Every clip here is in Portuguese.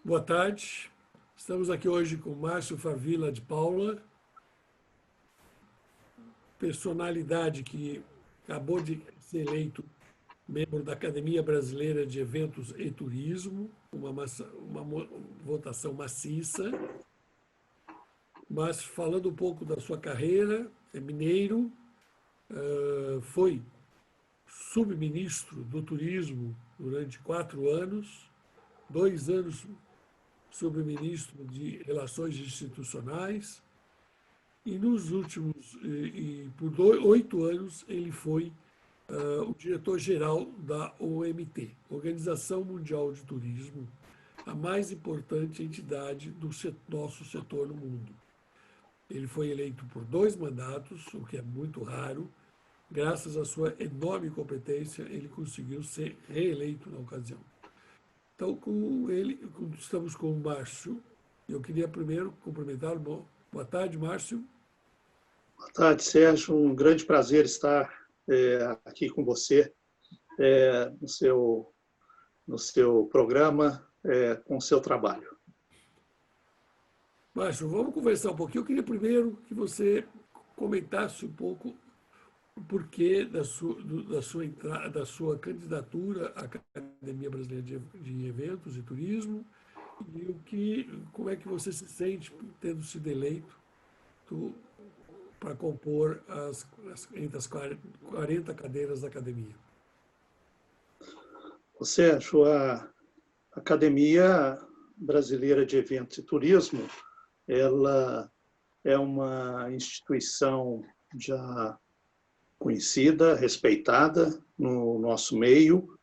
Boa tarde. Estamos aqui hoje com Márcio Favila de Paula, personalidade que acabou de ser eleito membro da Academia Brasileira de Eventos e Turismo, uma votação maciça. Mas falando um pouco da sua carreira, é mineiro, foi subministro do Turismo durante 4 anos, 2 anos subministro de Relações Institucionais, e nos últimos, por 8 anos, ele foi o diretor-geral da OMT, Organização Mundial de Turismo, a mais importante entidade do nosso setor no mundo. Ele foi eleito por 2 mandatos, o que é muito raro. Graças à sua enorme competência, ele conseguiu ser reeleito na ocasião. Então, estamos com o Márcio. Eu queria primeiro cumprimentá-lo. Boa tarde, Márcio. Boa tarde, Sérgio. Um grande prazer estar aqui com você no seu programa, com o seu trabalho. Márcio, vamos conversar um pouquinho. Eu queria primeiro que você comentasse um pouco o porquê da sua candidatura à Academia Brasileira de Eventos e Turismo e como é que você se sente tendo sido eleito para compor entre as 40 cadeiras da academia. Sérgio, a Academia Brasileira de Eventos e Turismo, ela é uma instituição já conhecida, respeitada no nosso meio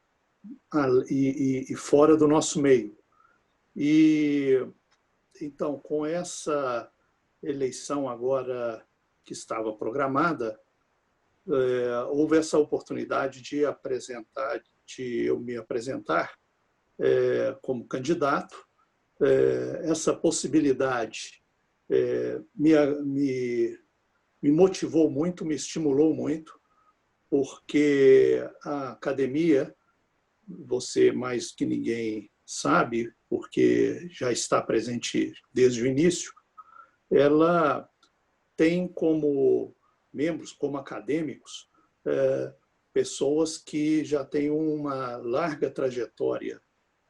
e fora do nosso meio. E então, com essa eleição agora que estava programada, houve essa oportunidade de eu me apresentar como candidato. Essa possibilidade me motivou muito, me estimulou muito, porque a academia, você mais que ninguém sabe, porque já está presente desde o início, ela tem como membros, como acadêmicos, pessoas que já têm uma larga trajetória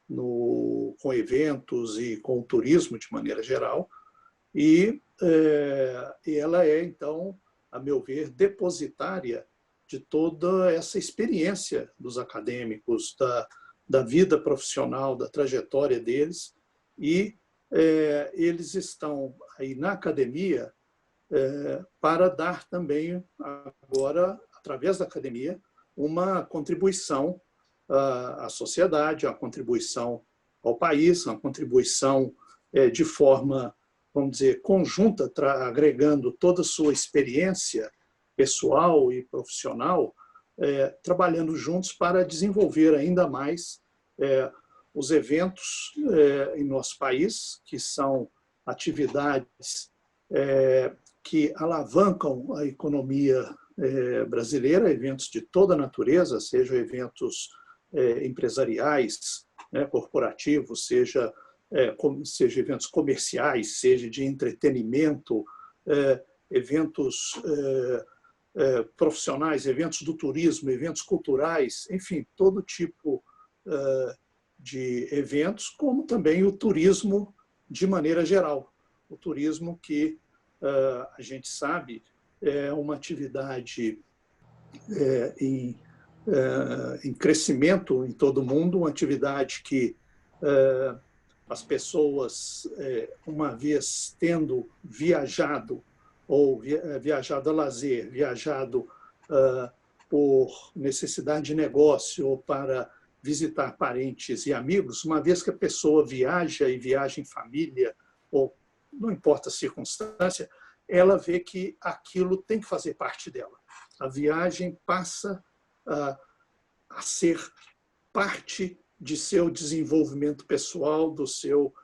com eventos e com o turismo de maneira geral, e ela é, então, a meu ver, depositária de toda essa experiência dos acadêmicos, da vida profissional, da trajetória deles, e eles estão aí na academia para dar também, agora, através da academia, uma contribuição à sociedade, uma contribuição ao país, uma contribuição de forma, vamos dizer, conjunta, agregando toda a sua experiência pessoal e profissional, trabalhando juntos para desenvolver ainda mais os eventos em nosso país, que são atividades que alavancam a economia brasileira, eventos de toda natureza, sejam eventos empresariais, corporativos, seja eventos comerciais, seja de entretenimento, eventos profissionais, eventos do turismo, eventos culturais, enfim, todo tipo de eventos, como também o turismo de maneira geral. O turismo que a gente sabe é uma atividade em crescimento em todo o mundo, uma atividade que as pessoas, uma vez tendo viajado, ou viajado a lazer, viajado por necessidade de negócio ou para visitar parentes e amigos, uma vez que a pessoa viaja e viaja em família, ou não importa a circunstância, ela vê que aquilo tem que fazer parte dela. A viagem passa a ser parte de seu desenvolvimento pessoal, do seu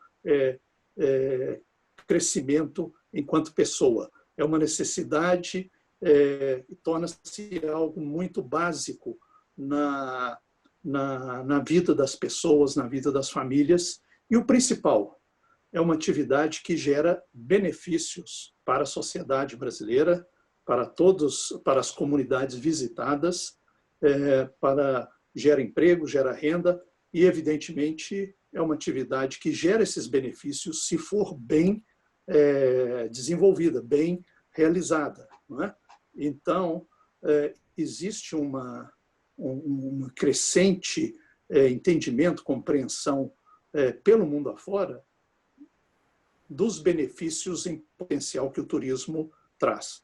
crescimento enquanto pessoa. É uma necessidade e torna-se algo muito básico na vida das pessoas, na vida das famílias, E o principal, é uma atividade que gera benefícios para a sociedade brasileira, para as comunidades visitadas, gera emprego, gera renda e, evidentemente, é uma atividade que gera esses benefícios se for bem desenvolvida, bem realizada. Não é? Então, existe um crescente entendimento, compreensão pelo mundo afora dos benefícios em potencial que o turismo traz.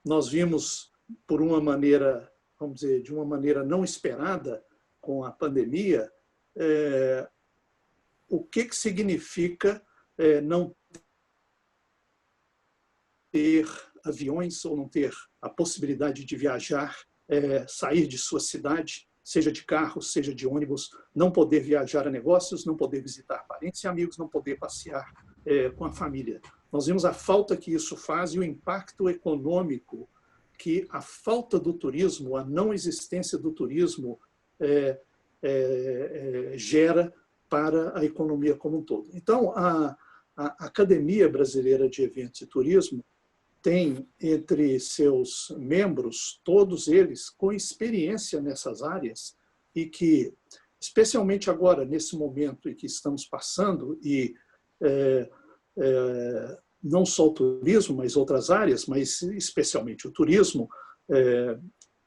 Nós vimos, por uma maneira, vamos dizer, de uma maneira não esperada com a pandemia, o que significa não ter aviões ou não ter a possibilidade de viajar, sair de sua cidade, seja de carro, seja de ônibus, não poder viajar a negócios, não poder visitar parentes e amigos, não poder passear com a família. Nós vimos a falta que isso faz e o impacto econômico que a falta do turismo, a não existência do turismo gera para a economia como um todo. Então, a Academia Brasileira de Eventos e Turismo tem entre seus membros, todos eles com experiência nessas áreas e que, especialmente agora, nesse momento em que estamos passando, e não só o turismo, mas outras áreas, mas especialmente o turismo,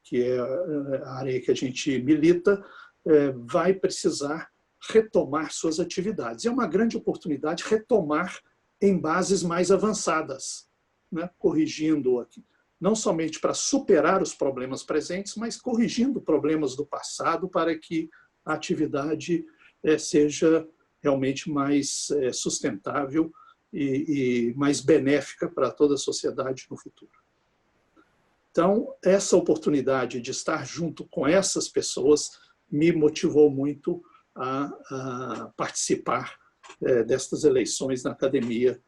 que é a área que a gente milita, vai precisar retomar suas atividades. É uma grande oportunidade retomar em bases mais avançadas, né? Corrigindo aqui, não somente para superar os problemas presentes, mas corrigindo problemas do passado para que a atividade seja realmente mais sustentável e mais benéfica para toda a sociedade no futuro. Então, essa oportunidade de estar junto com essas pessoas me motivou muito a participar destas eleições na academia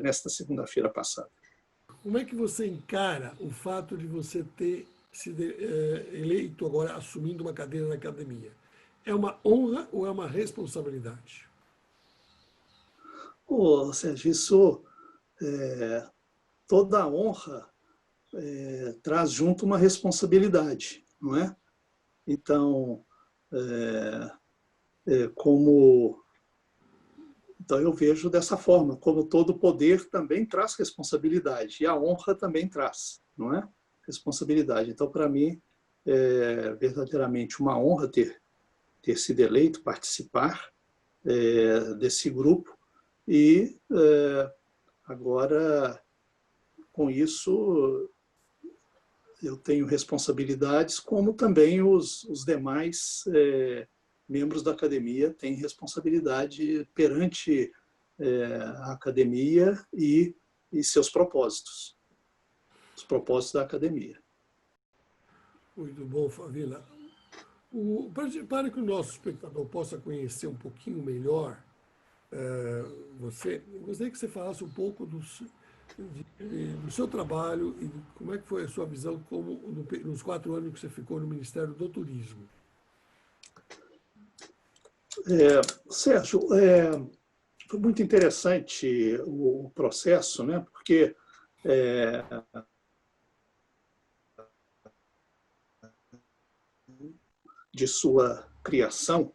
nesta segunda-feira passada. Como é que você encara o fato de você ter sido eleito agora assumindo uma cadeira na academia? É uma honra ou é uma responsabilidade? Sérgio, isso, toda honra traz junto uma responsabilidade, não é? Então, então eu vejo dessa forma, como todo poder também traz responsabilidade, e a honra também traz, não é? Responsabilidade. Então, para mim, é verdadeiramente uma honra ter sido eleito, participar desse grupo, e agora, com isso, eu tenho responsabilidades, como também os demais membros da academia têm responsabilidade perante a academia e seus propósitos, os propósitos da academia. Muito bom, Favila. Para que o nosso espectador possa conhecer um pouquinho melhor você, eu gostaria que você falasse um pouco do seu trabalho e como é que foi a sua visão nos 4 anos que você ficou no Ministério do Turismo. Sérgio, foi muito interessante o processo, né? Porque de sua criação,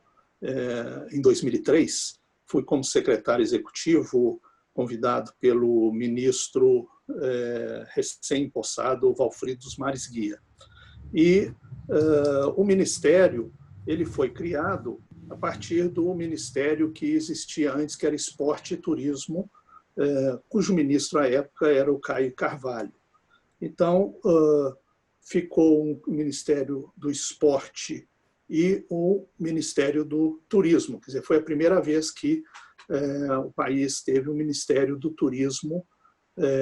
em 2003, fui como secretário executivo convidado pelo ministro recém-impossado Walfrido dos Mares Guia. E o ministério ele foi criado a partir do ministério que existia antes, que era Esporte e Turismo, cujo ministro à época era o Caio Carvalho. Então, ficou o Ministério do Esporte e o Ministério do Turismo. Quer dizer, foi a primeira vez que o país teve um Ministério do Turismo,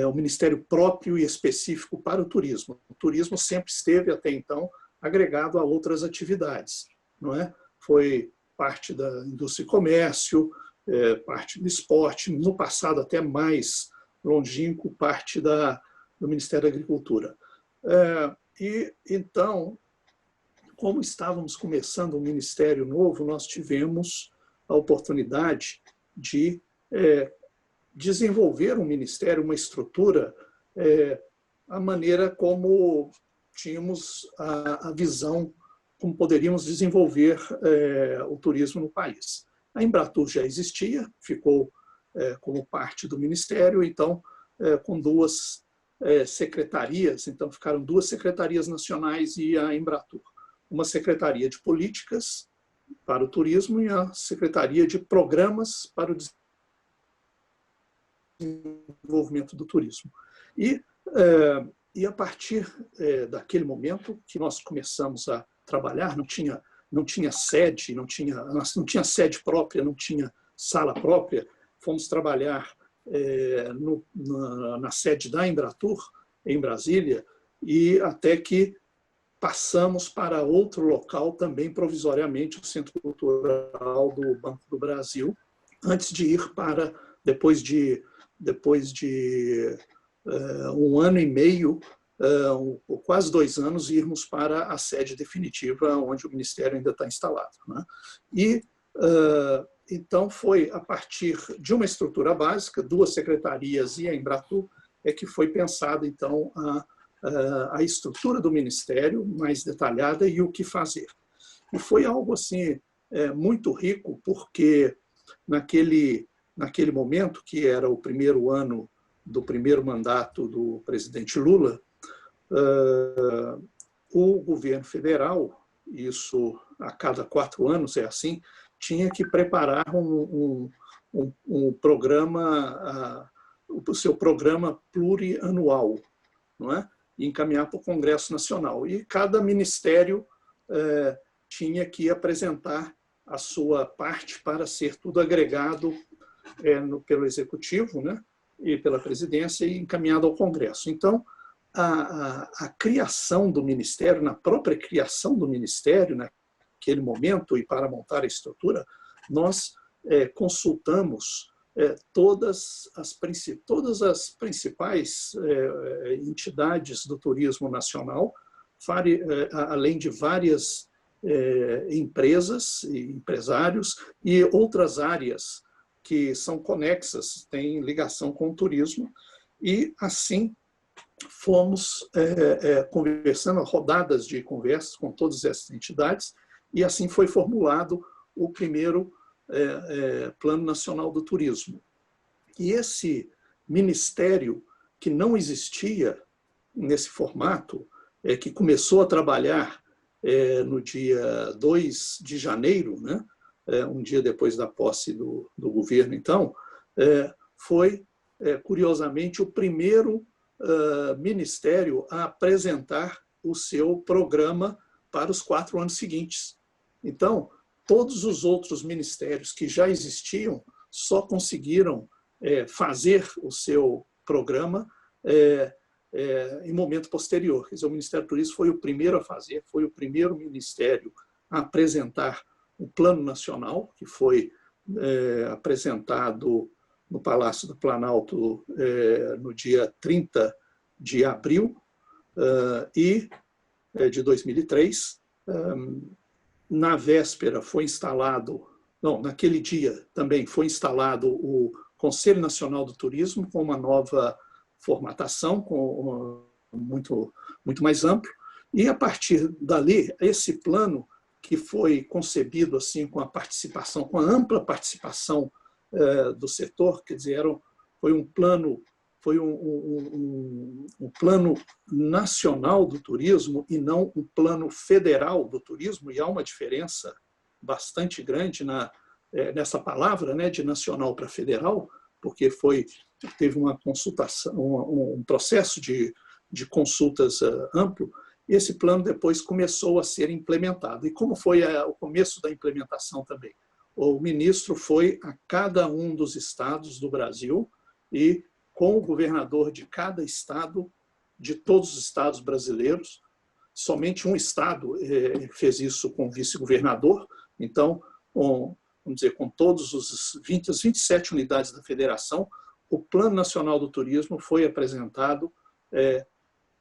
um ministério próprio e específico para o turismo. O turismo sempre esteve, até então, agregado a outras atividades, não é? Foi parte da indústria e comércio, parte do esporte, no passado até mais longínquo, parte do Ministério da Agricultura. E, então, como estávamos começando um ministério novo, nós tivemos a oportunidade de desenvolver um ministério, uma estrutura, a maneira como tínhamos a visão, como poderíamos desenvolver o turismo no país. A Embratur já existia, ficou como parte do ministério, então, com duas secretarias, então ficaram duas secretarias nacionais e a Embratur. Uma secretaria de políticas para o turismo e a secretaria de programas para o desenvolvimento do turismo. E a partir daquele momento que nós começamos a trabalhar, não tinha sede, não tinha sede própria, não tinha sala própria, fomos trabalhar na sede da Embratur, em Brasília, e até que passamos para outro local, também provisoriamente, o Centro Cultural do Banco do Brasil, antes de ir para, depois de 1 ano e meio, quase 2 anos, irmos para a sede definitiva, onde o Ministério ainda está instalado. Né? E, então, foi a partir de uma estrutura básica, 2 secretarias e a Embratur, que foi pensada, então, a estrutura do Ministério mais detalhada e o que fazer. E foi algo assim muito rico, porque naquele momento, que era o primeiro ano do primeiro mandato do presidente Lula, o governo federal, isso a cada 4 anos é assim, tinha que preparar um programa, o seu programa plurianual, não é? E encaminhar para o Congresso Nacional. E cada ministério tinha que apresentar a sua parte para ser tudo agregado pelo Executivo, né, e pela Presidência e encaminhado ao Congresso. Então, a criação do Ministério, na própria criação do Ministério, naquele momento, e para montar a estrutura, nós consultamos todas as principais entidades do turismo nacional, além de várias empresas e empresários e outras áreas que são conexas, têm ligação com o turismo, e assim fomos conversando, rodadas de conversas com todas essas entidades, e assim foi formulado o primeiro Plano Nacional do Turismo. E esse ministério, que não existia nesse formato, que começou a trabalhar no dia 2 de janeiro, né, um dia depois da posse do governo, então, foi, curiosamente, o primeiro ministério a apresentar o seu programa para os 4 anos seguintes. Então, todos os outros ministérios que já existiam só conseguiram fazer o seu programa em momento posterior. Quer dizer, o Ministério do Turismo foi o primeiro a fazer, foi o primeiro ministério a apresentar o Plano Nacional, que foi apresentado no Palácio do Planalto no dia 30 de abril de 2003. Na véspera foi instalado, não, naquele dia também foi instalado o Conselho Nacional do Turismo, com uma nova formatação, muito mais amplo, e a partir dali, esse plano, que foi concebido assim com a participação, com a ampla participação do setor, quer dizer, foi um plano nacional do turismo e não um plano federal do turismo, e há uma diferença bastante grande nessa palavra, né, de nacional para federal, porque teve uma consultação, um processo de consultas amplo. Esse plano depois começou a ser implementado. E como foi o começo da implementação também? O ministro foi a cada um dos estados do Brasil e, com o governador de cada estado, de todos os estados brasileiros, somente um estado fez isso com o vice-governador. Então, vamos dizer, com todos as 27 unidades da federação, o Plano Nacional do Turismo foi apresentado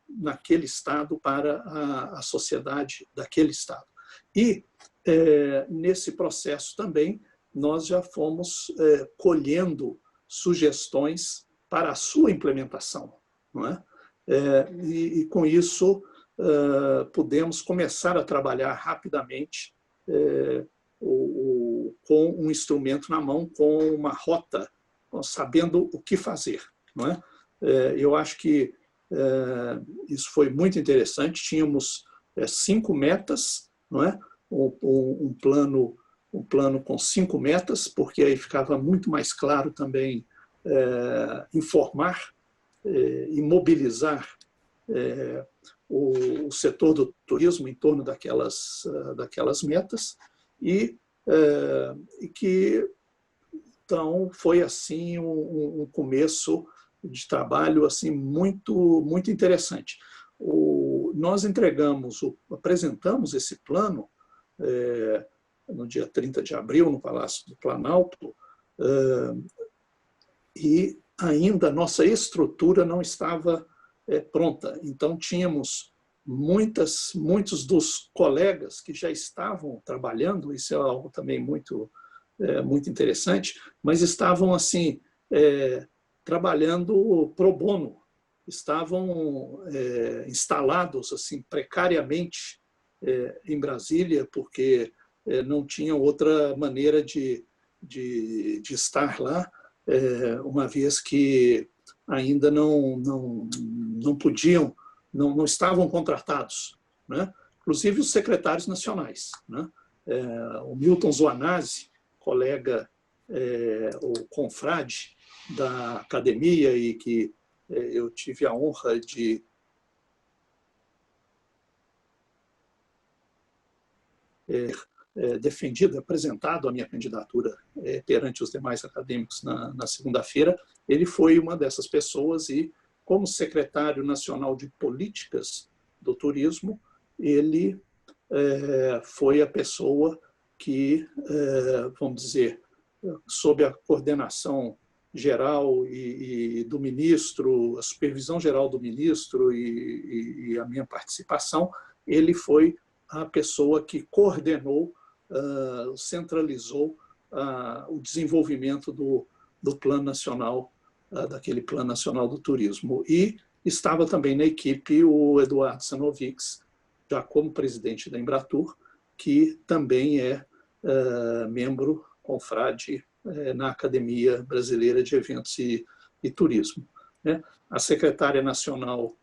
naquele estado para a sociedade daquele estado. E, nesse processo também, nós já fomos colhendo sugestões para a sua implementação, não é? E com isso, pudemos começar a trabalhar rapidamente com um instrumento na mão, com uma rota, sabendo o que fazer, não é? Eu acho que isso foi muito interessante. Tínhamos 5 metas, não é? Um plano com 5 metas, porque aí ficava muito mais claro também informar e mobilizar o setor do turismo em torno daquelas metas e que então foi assim um começo de trabalho assim muito interessante. Nós apresentamos esse plano no dia 30 de abril no Palácio do Planalto e ainda a nossa estrutura não estava pronta. Então tínhamos muitos dos colegas que já estavam trabalhando, isso é algo também muito interessante, mas estavam assim trabalhando pro bono, estavam instalados assim precariamente em Brasília, porque não tinham outra maneira de estar lá, uma vez que ainda não podiam, não estavam contratados, né? Inclusive os secretários nacionais, né? O Milton Zoanazzi, colega, o confrade da academia e que eu tive a honra de defendido, apresentado a minha candidatura perante os demais acadêmicos na segunda-feira. Ele foi uma dessas pessoas e, como secretário nacional de políticas do turismo, ele foi a pessoa que, vamos dizer, sob a coordenação geral e do ministro, a supervisão geral do ministro e a minha participação, ele foi a pessoa que coordenou, centralizou o desenvolvimento do Plano Nacional, daquele Plano Nacional do Turismo. E estava também na equipe o Eduardo Sanovics, já como presidente da Embratur, que também é membro, confrade, na Academia Brasileira de Eventos e Turismo. A secretária nacional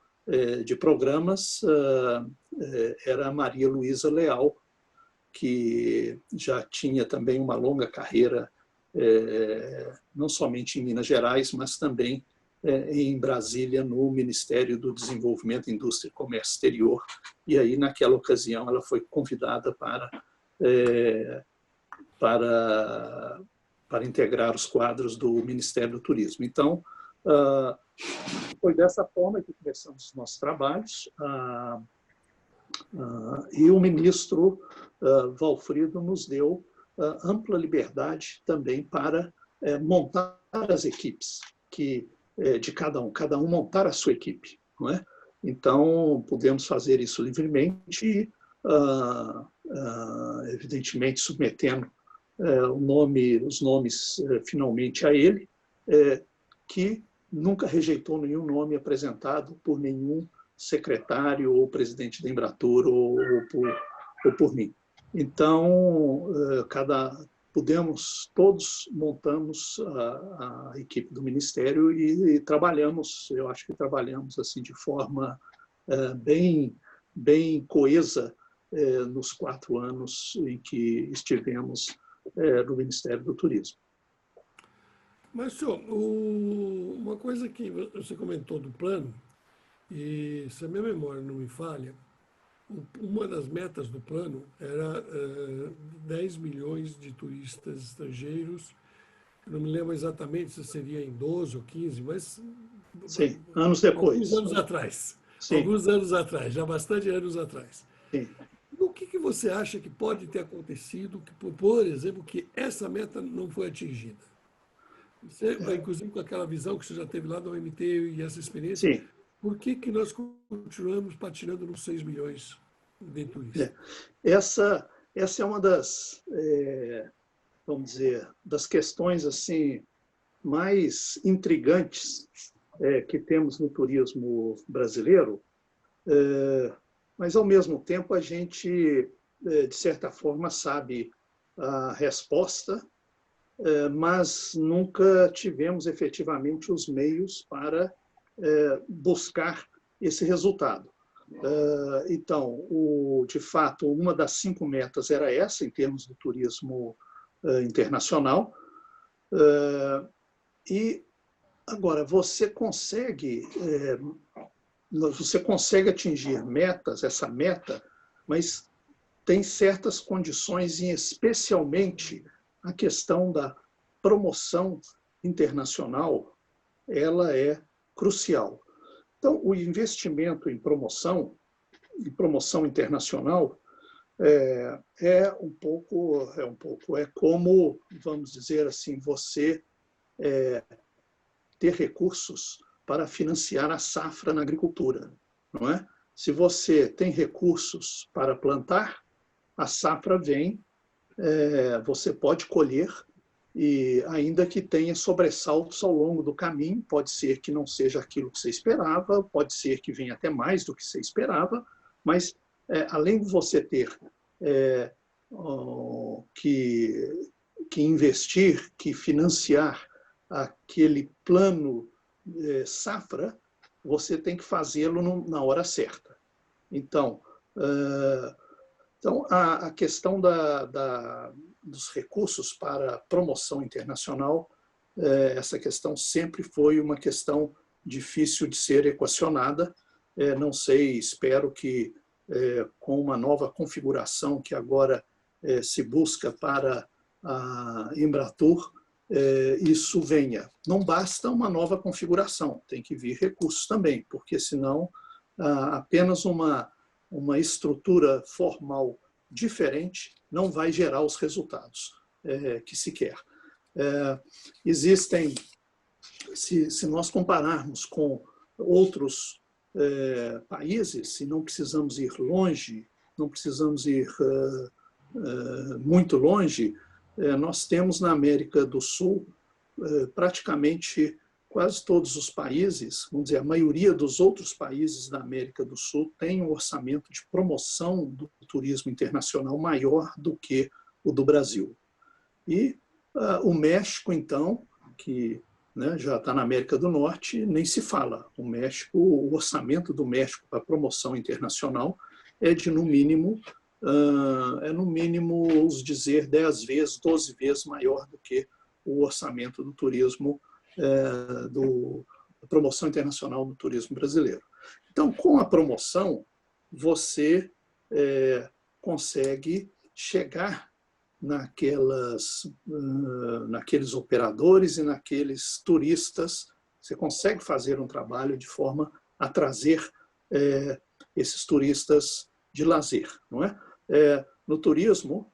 de programas era a Maria Luísa Leal, que já tinha também uma longa carreira, não somente em Minas Gerais, mas também em Brasília, no Ministério do Desenvolvimento, Indústria e Comércio Exterior. E aí, naquela ocasião, ela foi convidada para integrar os quadros do Ministério do Turismo. Então, foi dessa forma que começamos os nossos trabalhos. E o ministro Valfrido nos deu ampla liberdade também para montar as equipes de cada um montar a sua equipe, não é? Então, podemos fazer isso livremente, evidentemente submetendo os nomes finalmente a ele, que nunca rejeitou nenhum nome apresentado por nenhum secretário ou presidente da Embratur ou por mim. Então, todos montamos a equipe do Ministério e trabalhamos, eu acho que trabalhamos assim de forma bem coesa nos 4 anos em que estivemos no Ministério do Turismo. Mas, senhor, uma coisa que você comentou do plano, e se a minha memória não me falha, uma das metas do plano era 10 milhões de turistas estrangeiros. Eu não me lembro exatamente se seria em 12 ou 15, mas... Sim, anos depois. Alguns anos atrás. Sim. Alguns anos atrás, já bastante anos atrás. Sim. O que você acha que pode ter acontecido, por exemplo, que essa meta não foi atingida? Você, inclusive com aquela visão que você já teve lá da OMT e essa experiência, Sim. por que nós continuamos patinando nos 6 milhões de turistas? Essa é uma das, vamos dizer, das questões assim mais intrigantes que temos no turismo brasileiro, mas, ao mesmo tempo, a gente, de certa forma, sabe a resposta, mas nunca tivemos efetivamente os meios para buscar esse resultado. Então, de fato, uma das 5 metas era essa, em termos do turismo internacional. E, agora, você consegue atingir essa meta, mas tem certas condições, e especialmente a questão da promoção internacional, ela é crucial. Então, o investimento em promoção internacional é como, vamos dizer assim, você ter recursos para financiar a safra na agricultura, não é? Se você tem recursos para plantar, a safra vem, você pode colher, e ainda que tenha sobressaltos ao longo do caminho, pode ser que não seja aquilo que você esperava, pode ser que venha até mais do que você esperava, mas além de você ter que investir, que financiar aquele plano safra, você tem que fazê-lo na hora certa. Então, a questão dos recursos para promoção internacional, essa questão sempre foi uma questão difícil de ser equacionada. Não sei, espero que com uma nova configuração que agora se busca para a Embratur, isso venha. Não basta uma nova configuração, tem que vir recursos também, porque senão apenas uma estrutura formal diferente não vai gerar os resultados que se quer. Existem, se nós compararmos com outros países, e não precisamos ir longe, não precisamos ir muito longe, nós temos na América do Sul praticamente quase todos os países, vamos dizer, a maioria dos outros países da América do Sul tem um orçamento de promoção do turismo internacional maior do que o do Brasil. E o México, então, que já está na América do Norte, nem se fala. O orçamento do México para promoção internacional é de, no mínimo, vamos dizer, 10 vezes, 12 vezes maior do que o orçamento do turismo, da promoção internacional do turismo brasileiro. Então, com a promoção, você consegue chegar naqueles operadores e naqueles turistas, você consegue fazer um trabalho de forma a trazer esses turistas de lazer, não é? No turismo,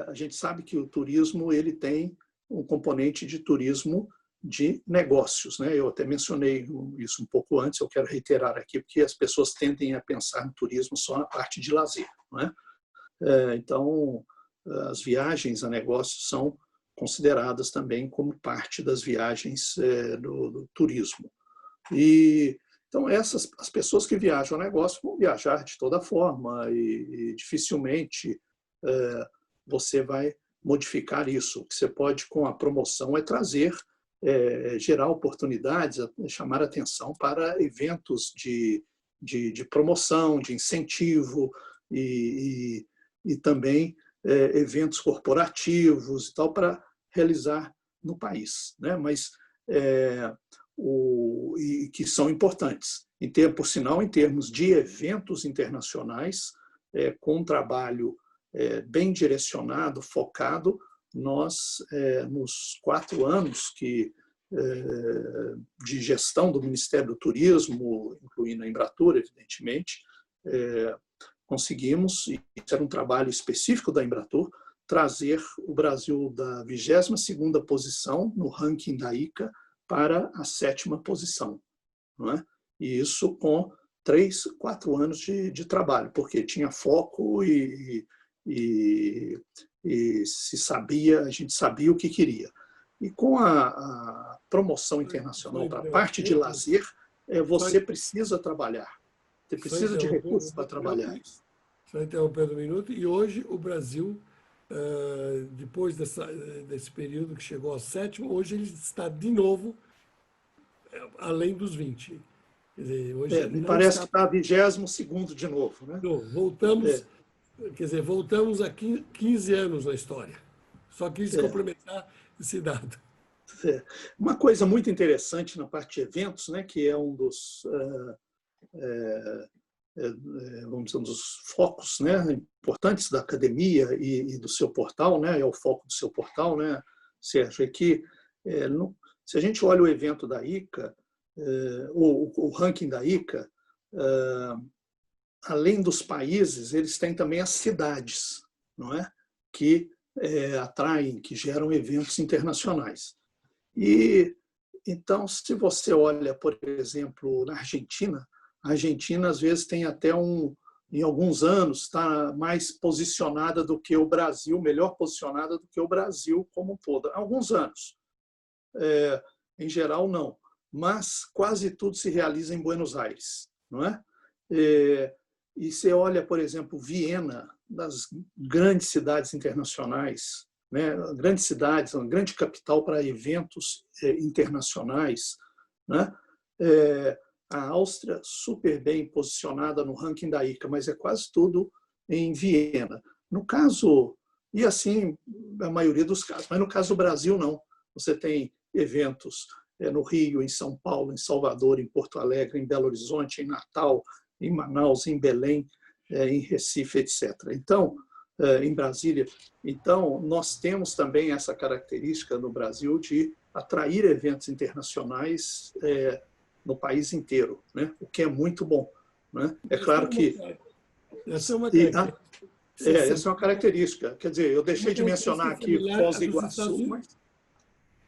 a gente sabe que o turismo ele tem um componente de turismo de negócios, né? Eu até mencionei isso um pouco antes, eu quero reiterar aqui, porque as pessoas tendem a pensar no turismo só na parte de lazer, não é? Então, as viagens a negócios são consideradas também como parte das viagens do turismo. Então, as pessoas que viajam a negócio vão viajar de toda forma e dificilmente você vai modificar isso. O que você pode, com a promoção, é trazer, gerar oportunidades, chamar atenção para eventos de promoção, de incentivo e também eventos corporativos e tal para realizar no país, né? Mas e que são importantes. Por sinal, em termos de eventos internacionais, com um trabalho bem direcionado, focado, nós, nos 4 anos de gestão do Ministério do Turismo, incluindo a Embratur, evidentemente, conseguimos, e isso era um trabalho específico da Embratur, trazer o Brasil da 22ª posição no ranking da ICA para a 7ª posição, não é? E isso com 3, 4 anos de trabalho, porque tinha foco e e a gente sabia o que queria. E com a promoção internacional para a parte de lazer, você precisa trabalhar. Você precisa de recursos para trabalhar isso. Só interrompendo um minuto. E hoje o Brasil, depois desse período que chegou ao 7º, hoje ele está de novo além dos 20. Quer dizer, hoje me parece que está 22º de novo. Né? Voltamos, quer dizer, voltamos a 15 anos na história. Só quis complementar esse dado. Uma coisa muito interessante na parte de eventos, né, que é um dos, vamos dizer, um dos focos, né, importantes da academia e do seu portal, né, é o foco do seu portal, né, Sérgio, é que se a gente olha o evento da ICA, o ranking da ICA, além dos países, eles têm também as cidades, não é? Que atraem, que geram eventos internacionais. E então, se você olha, por exemplo, na Argentina, a Argentina às vezes tem até em alguns anos está mais posicionada do que o Brasil, melhor posicionada do que o Brasil como um todo. Alguns anos, em geral não, mas quase tudo se realiza em Buenos Aires, não é? E você olha, por exemplo, Viena, das grandes cidades internacionais, né? Grandes cidades, uma grande capital para eventos internacionais, né? A Áustria super bem posicionada no ranking da ICA, mas é quase tudo em Viena. No caso, e assim a maioria dos casos, mas no caso do Brasil não. Você tem eventos no Rio, em São Paulo, em Salvador, em Porto Alegre, em Belo Horizonte, em Natal, em Manaus, em Belém, em Recife, etc. Então, em Brasília. Então, nós temos também essa característica no Brasil de atrair eventos internacionais no país inteiro, né? O que é muito bom. Né? É claro que... Essa é uma característica. Essa é uma característica. Quer dizer, eu deixei de mencionar aqui Foz do Iguaçu, mas...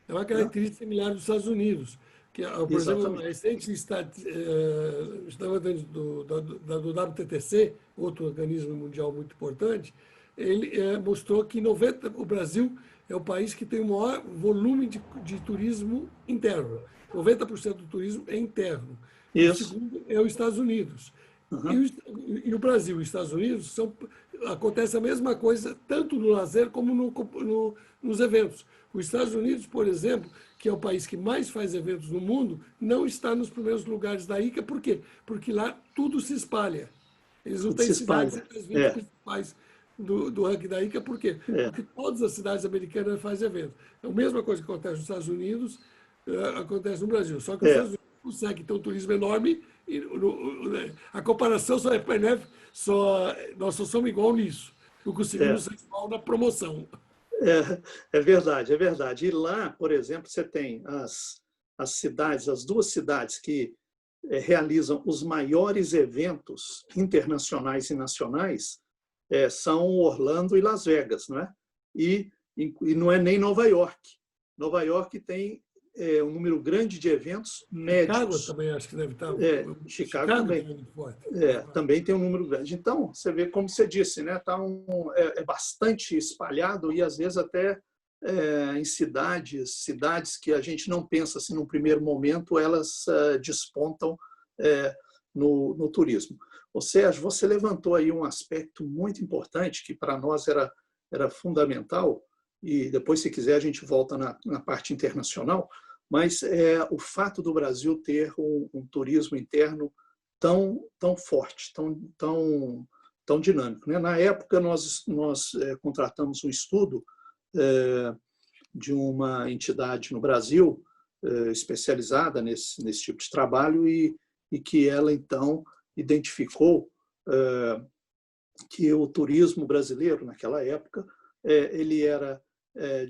É uma característica similar dos Estados Unidos. Que, por exemplo, a recente estava dentro do WTTC, outro organismo mundial muito importante, ele mostrou que o Brasil é o país que tem o maior volume de turismo interno. 90% do turismo é interno. O segundo é os Estados Unidos. E o Brasil e os Estados Unidos acontece a mesma coisa tanto no lazer como nos eventos. Os Estados Unidos, por exemplo, que é o país que mais faz eventos no mundo, não está nos primeiros lugares da ICA. Por quê? Porque lá tudo se espalha. Eles não têm cidades entre as 20 principais do ranking da ICA. Por quê? Porque todas as cidades americanas fazem eventos. É a mesma coisa que acontece nos Estados Unidos, acontece no Brasil. Só que os Estados Unidos conseguem ter um turismo enorme e a comparação só é benéfica, nós só somos igual nisso. Não conseguimos ser igual na promoção. É verdade, é verdade. E lá, por exemplo, você tem as cidades, as duas cidades que realizam os maiores eventos internacionais e nacionais são Orlando e Las Vegas, não é? E não é nem Nova York. Nova York tem um número grande de eventos médios. Chicago também acho que deve estar. Chicago também. Também tem um número grande. Então, você vê, como você disse, né, tá bastante espalhado e, às vezes, até em cidades que a gente não pensa assim, num primeiro momento, elas despontam no turismo. Ou seja, você levantou aí um aspecto muito importante que, para nós, era fundamental, e depois, se quiser, a gente volta na parte internacional, mas o fato do Brasil ter um turismo interno tão forte, tão dinâmico. Né? Na época, nós contratamos um estudo de uma entidade no Brasil especializada nesse tipo de trabalho e que ela, então, identificou que o turismo brasileiro, naquela época, ele era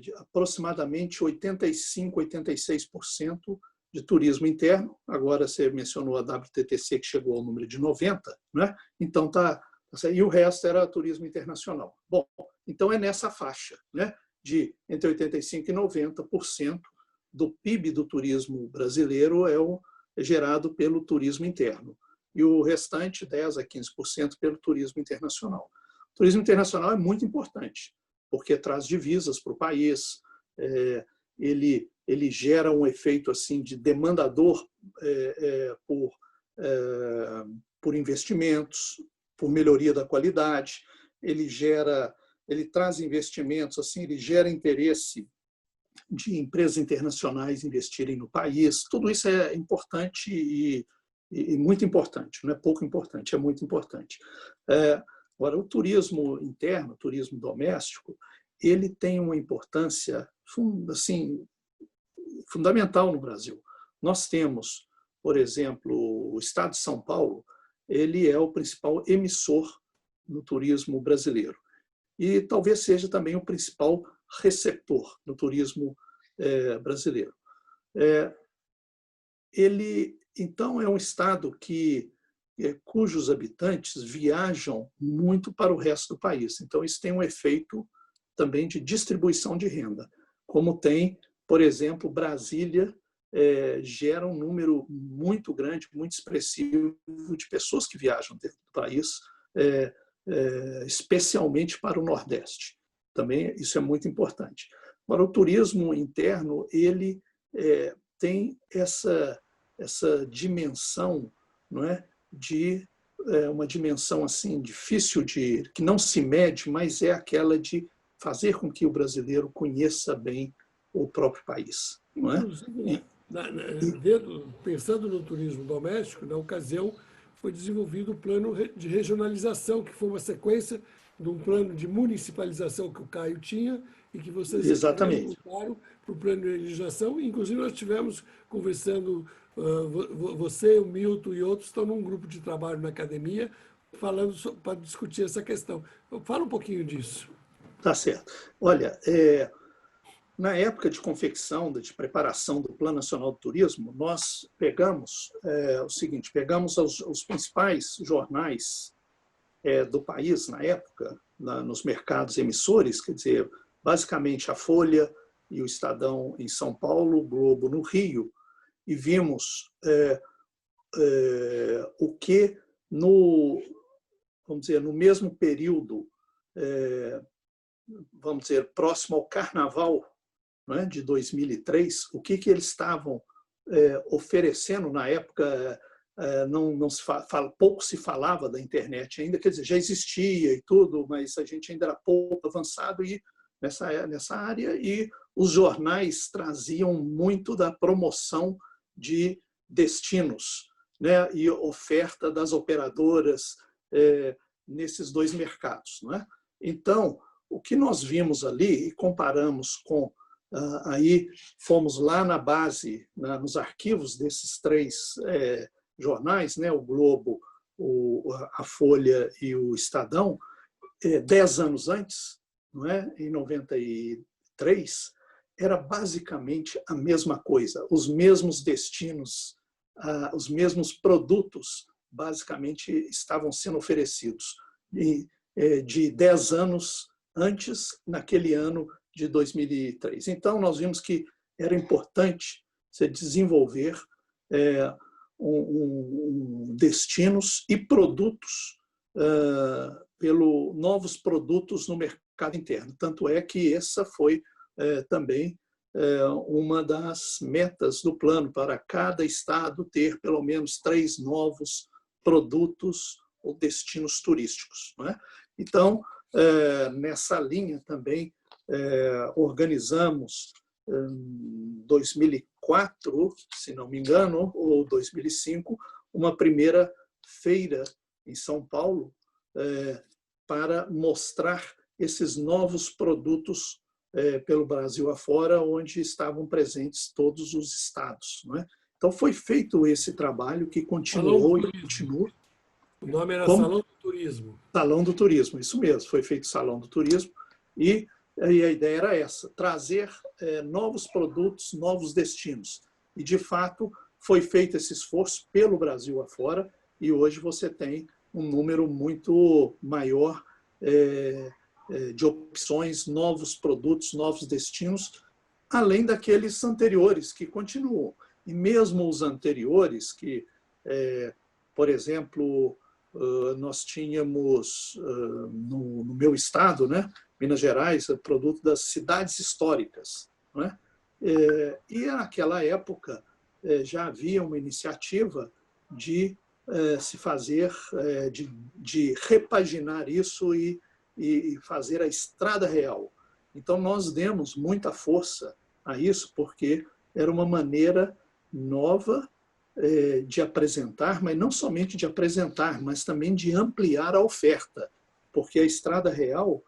de aproximadamente 85%, 86% de turismo interno. Agora você mencionou a WTTC, que chegou ao número de 90%, né? Então e o resto era turismo internacional. Bom, então é nessa faixa, né? De entre 85% e 90% do PIB do turismo brasileiro é gerado pelo turismo interno. E o restante, 10% a 15%, pelo turismo internacional. turismo internacional é muito importante, porque traz divisas para o país, ele gera um efeito assim de demandador por investimentos, por melhoria da qualidade, ele traz investimentos, assim, ele gera interesse de empresas internacionais investirem no país. Tudo isso é importante e muito importante, não é pouco importante, é muito importante. Agora, o turismo interno, o turismo doméstico, ele tem uma importância assim, fundamental no Brasil. Nós temos, por exemplo, o Estado de São Paulo, ele é o principal emissor no turismo brasileiro. E talvez seja também o principal receptor no turismo brasileiro. Ele, então, é um estado cujos habitantes viajam muito para o resto do país. Então, isso tem um efeito também de distribuição de renda, como tem, por exemplo, Brasília gera um número muito grande, muito expressivo de pessoas que viajam dentro do país, especialmente para o Nordeste. Também isso é muito importante. Agora, o turismo interno, ele tem essa dimensão, não é, de uma dimensão assim difícil que não se mede, mas é aquela de fazer com que o brasileiro conheça bem o próprio país, não é? Inclusive, pensando no turismo doméstico, na ocasião foi desenvolvido o plano de regionalização, que foi uma sequência de um plano de municipalização que o Caio tinha e que vocês voltaram para o plano de regionalização. Inclusive, nós estivemos conversando, você, o Milton e outros estão num grupo de trabalho na academia, falando para discutir essa questão. Fala um pouquinho disso. Tá certo. Olha, na época de confecção, de preparação do Plano Nacional do Turismo, nós pegamos o seguinte, pegamos os principais jornais do país na época, nos mercados emissores, quer dizer, basicamente a Folha e o Estadão em São Paulo, o Globo no Rio, e vimos o que vamos dizer, no mesmo período, vamos dizer, próximo ao Carnaval, né, de 2003, o que eles estavam oferecendo na época. Pouco se falava da internet ainda, quer dizer, já existia e tudo, mas a gente ainda era pouco avançado nessa área, e os jornais traziam muito da promoção de destinos, né, e oferta das operadoras nesses dois mercados, não é? Então, o que nós vimos ali e comparamos com aí fomos lá na base, nos arquivos desses três jornais, né, o Globo, a Folha e o Estadão, 10 anos antes, não é? Em 93, era basicamente a mesma coisa, os mesmos destinos, os mesmos produtos, basicamente, estavam sendo oferecidos de 10 anos antes, naquele ano de 2003. Então, nós vimos que era importante se desenvolver destinos e produtos novos produtos no mercado interno. Tanto é que essa foi também uma das metas do plano, para cada estado ter pelo menos 3 novos produtos ou destinos turísticos, não é? Então, nessa linha também organizamos em 2004, se não me engano, ou 2005, uma primeira feira em São Paulo para mostrar esses novos produtos pelo Brasil afora, onde estavam presentes todos os estados, não é? Então, foi feito esse trabalho que continuou e continua. O nome era Salão do Turismo. Salão do Turismo, isso mesmo, foi feito Salão do Turismo, e a ideia era essa, trazer novos produtos, novos destinos. E, de fato, foi feito esse esforço pelo Brasil afora, e hoje você tem um número muito maior de opções, novos produtos, novos destinos, além daqueles anteriores que continuam. E mesmo os anteriores, que, por exemplo, nós tínhamos, no meu estado, né, Minas Gerais, o produto das cidades históricas. Não é? E naquela época já havia uma iniciativa de se fazer, de repaginar isso e fazer a estrada real. Então, nós demos muita força a isso, porque era uma maneira nova de apresentar, mas não somente de apresentar, mas também de ampliar a oferta, porque a estrada real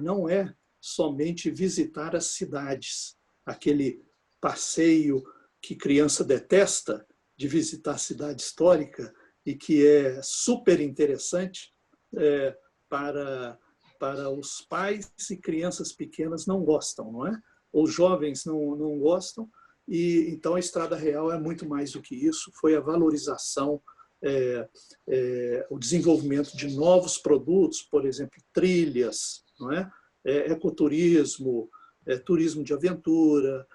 não é somente visitar as cidades, aquele passeio que criança detesta de visitar a cidade histórica e que é super interessante para os pais e crianças pequenas não gostam, não é? Ou jovens não gostam. E então a estrada real é muito mais do que isso. Foi a valorização, o desenvolvimento de novos produtos, por exemplo, trilhas, não é? Ecoturismo, turismo de aventura,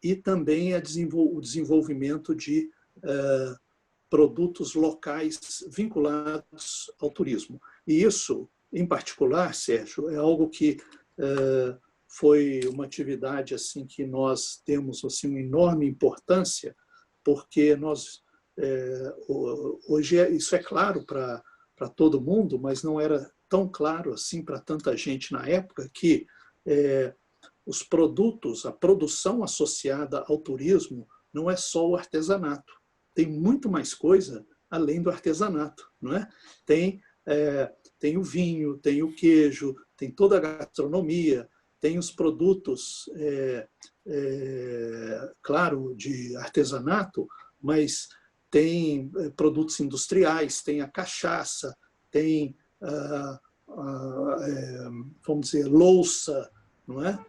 e também o desenvolvimento de produtos locais vinculados ao turismo. E isso, em particular, Sérgio, é algo que foi uma atividade assim que nós temos assim uma enorme importância, porque nós hoje isso é claro para todo mundo, mas não era tão claro assim para tanta gente na época que os produtos, a produção associada ao turismo não é só o artesanato. Tem muito mais coisa além do artesanato, não é? Tem o vinho, tem o queijo, tem toda a gastronomia, tem os produtos, claro, de artesanato, mas tem produtos industriais, tem a cachaça, tem, vamos dizer, louça, não é?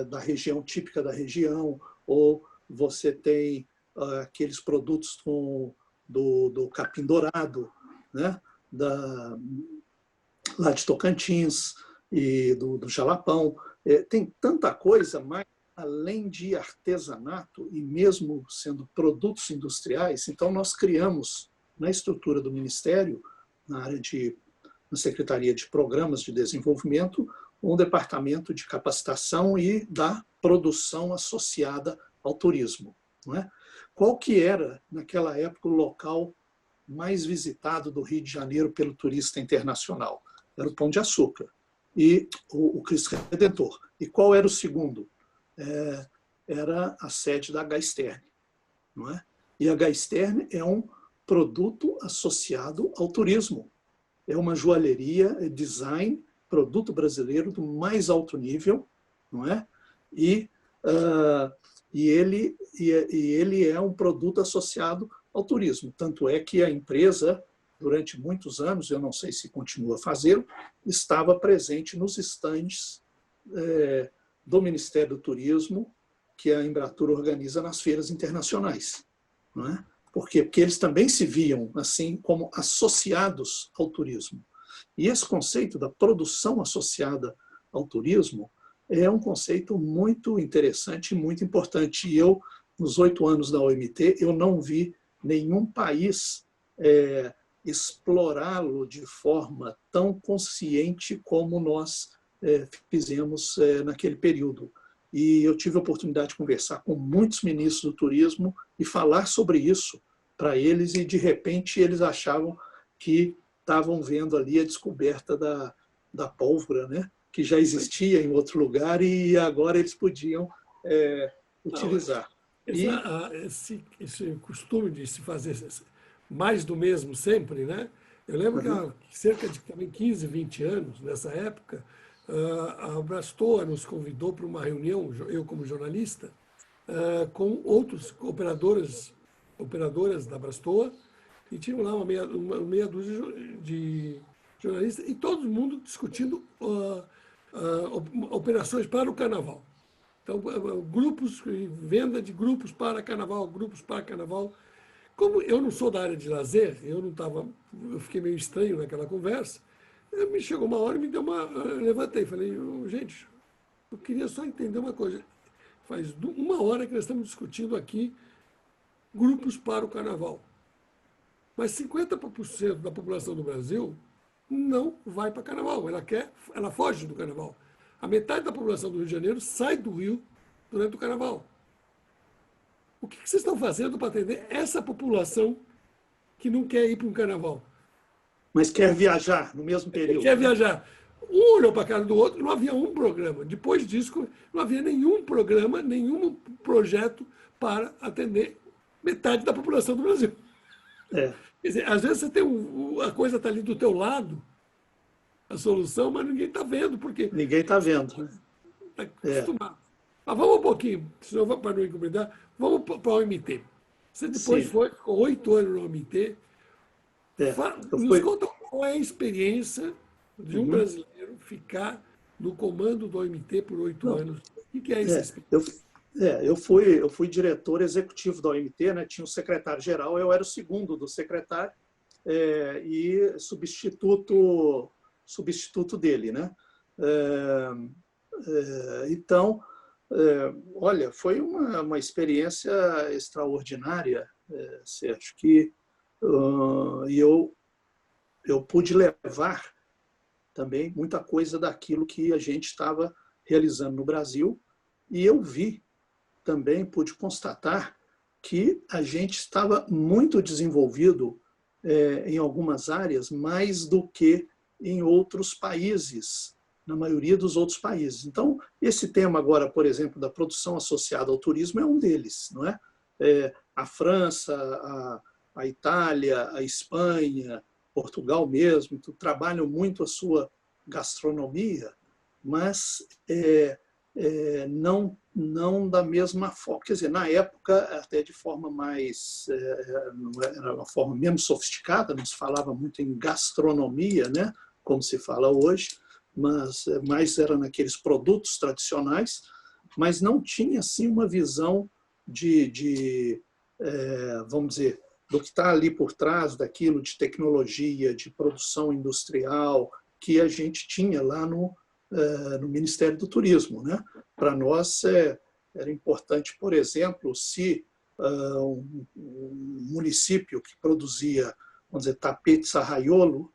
Da região, típica da região, ou você tem aqueles produtos do capim dourado, né? Lá de Tocantins e do Jalapão. Tem tanta coisa, mas além de artesanato e mesmo sendo produtos industriais, então nós criamos na estrutura do Ministério, na Secretaria de Programas de Desenvolvimento, um departamento de capacitação e da produção associada ao turismo. Não é? Qual que era, naquela época, o local mais visitado do Rio de Janeiro pelo turista internacional? Era o Pão de Açúcar e o Cristo Redentor. E qual era o segundo? Era a sede da Gasterne. Não é? E a Gasterne é um produto associado ao turismo. É uma joalheria, design, produto brasileiro do mais alto nível, não é? E ele é um produto associado ao turismo. Tanto é que a empresa, durante muitos anos, eu não sei se continua a fazê-lo, estava presente nos estandes do Ministério do Turismo, que a Embratur organiza nas feiras internacionais. Não é? Por quê? Porque eles também se viam assim como associados ao turismo. E esse conceito da produção associada ao turismo é um conceito muito interessante e muito importante. E eu, nos 8 anos da OMT, eu não vi nenhum país explorá-lo de forma tão consciente como nós fizemos naquele período. E eu tive a oportunidade de conversar com muitos ministros do turismo e falar sobre isso para eles, e de repente eles achavam que estavam vendo ali a descoberta da pólvora, né? Que já existia em outro lugar e agora eles podiam utilizar. Esse costume de se fazer mais do mesmo sempre, né? Eu lembro que há cerca de também 15, 20 anos, nessa época, a Brastoa nos convidou para uma reunião, eu como jornalista, com outros operadoras da Brastoa, e tinham lá uma meia dúzia de jornalistas, e todo mundo discutindo operações para o carnaval. Então, grupos, venda de grupos para carnaval. Como eu não sou da área de lazer, eu fiquei meio estranho naquela conversa. Me chegou uma hora e levantei, falei, gente, eu queria só entender uma coisa. Faz 1 hora que nós estamos discutindo aqui grupos para o carnaval. Mas 50% da população do Brasil não vai para carnaval, ela foge do carnaval. A metade da população do Rio de Janeiro sai do Rio durante o carnaval. O que vocês estão fazendo para atender essa população que não quer ir para um carnaval? Mas quer viajar no mesmo período. Quer viajar. Um olhou para a cara do outro, não havia um programa. Depois disso, não havia nenhum programa, nenhum projeto para atender metade da população do Brasil. É. Quer dizer, às vezes você tem a coisa está ali do teu lado, a solução, mas ninguém está vendo, porque Ninguém está vendo. está acostumado. Mas vamos um pouquinho, senão para não incomodar, vamos para o OMT. Você depois ficou 8 anos no OMT. Nos conta qual é a experiência de um brasileiro ficar no comando do OMT por 8 anos. O que é essa experiência? Eu fui diretor executivo da OMT, né? Tinha um secretário-geral, eu era o segundo do secretário e substituto dele, né? Então, olha, foi uma experiência extraordinária, Sérgio, que eu pude levar também muita coisa daquilo que a gente estava realizando no Brasil, e eu também pude constatar que a gente estava muito desenvolvido em algumas áreas, mais do que em outros países, na maioria dos outros países. Então, esse tema agora, por exemplo, da produção associada ao turismo é um deles, não é? A França, a Itália, a Espanha, Portugal mesmo, trabalham muito a sua gastronomia, mas não da mesma forma. Quer dizer, na época, até de forma mais... era uma forma menos sofisticada, não se falava muito em gastronomia, né, como se fala hoje, mas mais era naqueles produtos tradicionais, mas não tinha assim uma visão vamos dizer, do que está ali por trás daquilo de tecnologia, de produção industrial, que a gente tinha lá no Ministério do Turismo, né? Para nós era importante, por exemplo, se um município que produzia, vamos dizer, tapetes arraiolo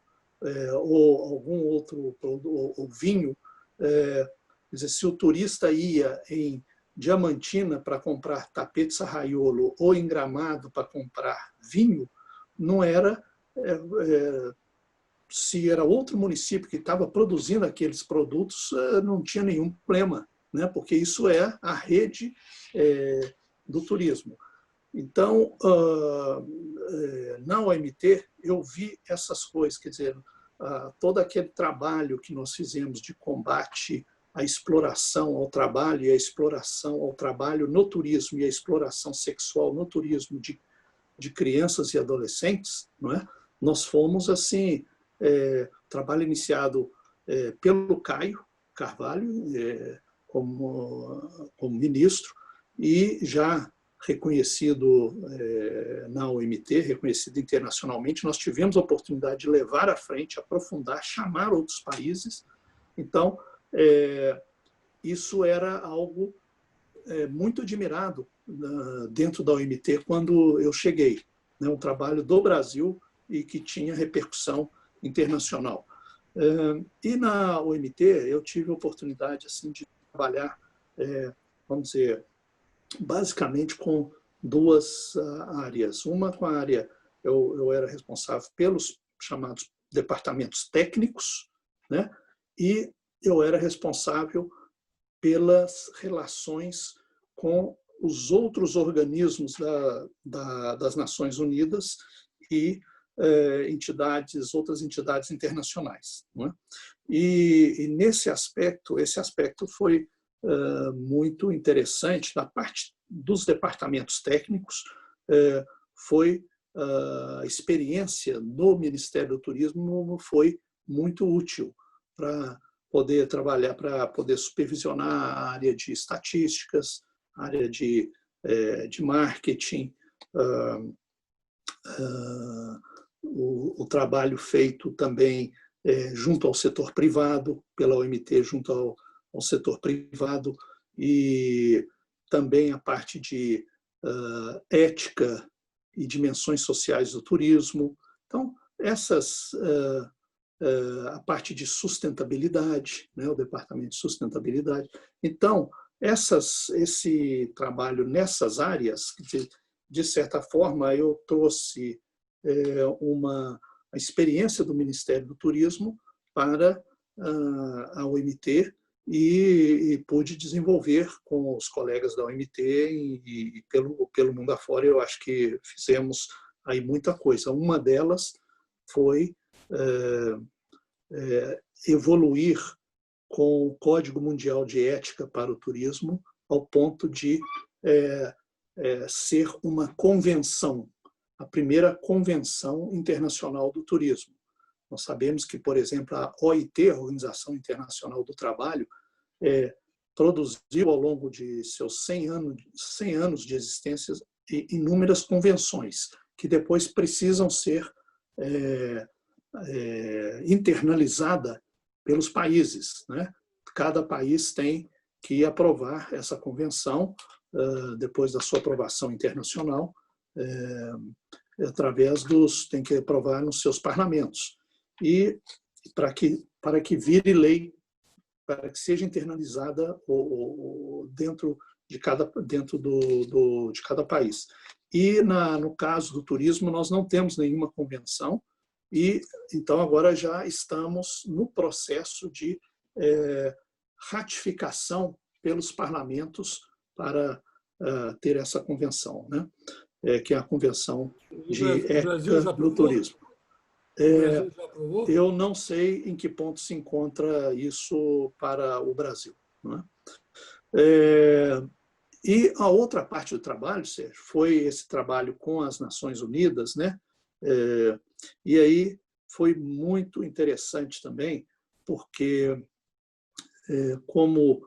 ou algum outro ou vinho, quer dizer, se o turista ia em Diamantina para comprar tapetes arraiolo ou em Gramado para comprar vinho, não era se era outro município que estava produzindo aqueles produtos, não tinha nenhum problema, né? Porque isso é a rede do turismo. Então, na OMT, eu vi essas coisas, quer dizer, todo aquele trabalho que nós fizemos de combate à exploração ao trabalho e à exploração ao trabalho no turismo e à exploração sexual no turismo de crianças e adolescentes, não é? Nós fomos assim, trabalho iniciado pelo Caio Carvalho como ministro e já reconhecido na OMT, reconhecido internacionalmente, nós tivemos a oportunidade de levar à frente, aprofundar, chamar outros países. Então, isso era algo muito admirado dentro da OMT quando eu cheguei, né? Um trabalho do Brasil e que tinha repercussão internacional. E na OMT eu tive a oportunidade assim, de trabalhar, vamos dizer, basicamente com duas áreas. Uma com a área, eu era responsável pelos chamados departamentos técnicos, né? E eu era responsável pelas relações com os outros organismos das Nações Unidas e outras entidades internacionais, não é? E nesse aspecto, esse aspecto foi muito interessante. Da parte dos departamentos técnicos, foi a experiência no Ministério do Turismo foi muito útil para poder trabalhar, para poder supervisionar a área de estatísticas, a área de marketing, o trabalho feito também junto ao setor privado, pela OMT, junto ao setor privado, e também a parte de ética e dimensões sociais do turismo. Então, a parte de sustentabilidade, né, o departamento de sustentabilidade. Então, esse trabalho nessas áreas, de certa forma, eu trouxe a experiência do Ministério do Turismo para a OMT e pude desenvolver com os colegas da OMT e pelo mundo afora. Eu acho que fizemos aí muita coisa. Uma delas foi evoluir com o Código Mundial de Ética para o Turismo ao ponto de ser uma convenção, a primeira convenção internacional do turismo. Nós sabemos que, por exemplo, a OIT, a Organização Internacional do Trabalho, produziu ao longo de seus 100 anos de existência inúmeras convenções que depois precisam ser internalizada pelos países, né? Cada país tem que aprovar essa convenção depois da sua aprovação internacional, tem que aprovar nos seus parlamentos e para que vire lei, para que seja internalizada dentro de cada país. E no caso do turismo nós não temos nenhuma convenção. E então agora já estamos no processo de ratificação pelos parlamentos para ter essa convenção, né? Que é a Convenção de Ética no Turismo. Eu não sei em que ponto se encontra isso para o Brasil, né? E a outra parte do trabalho, Sérgio, foi esse trabalho com as Nações Unidas, né? E aí foi muito interessante também, porque como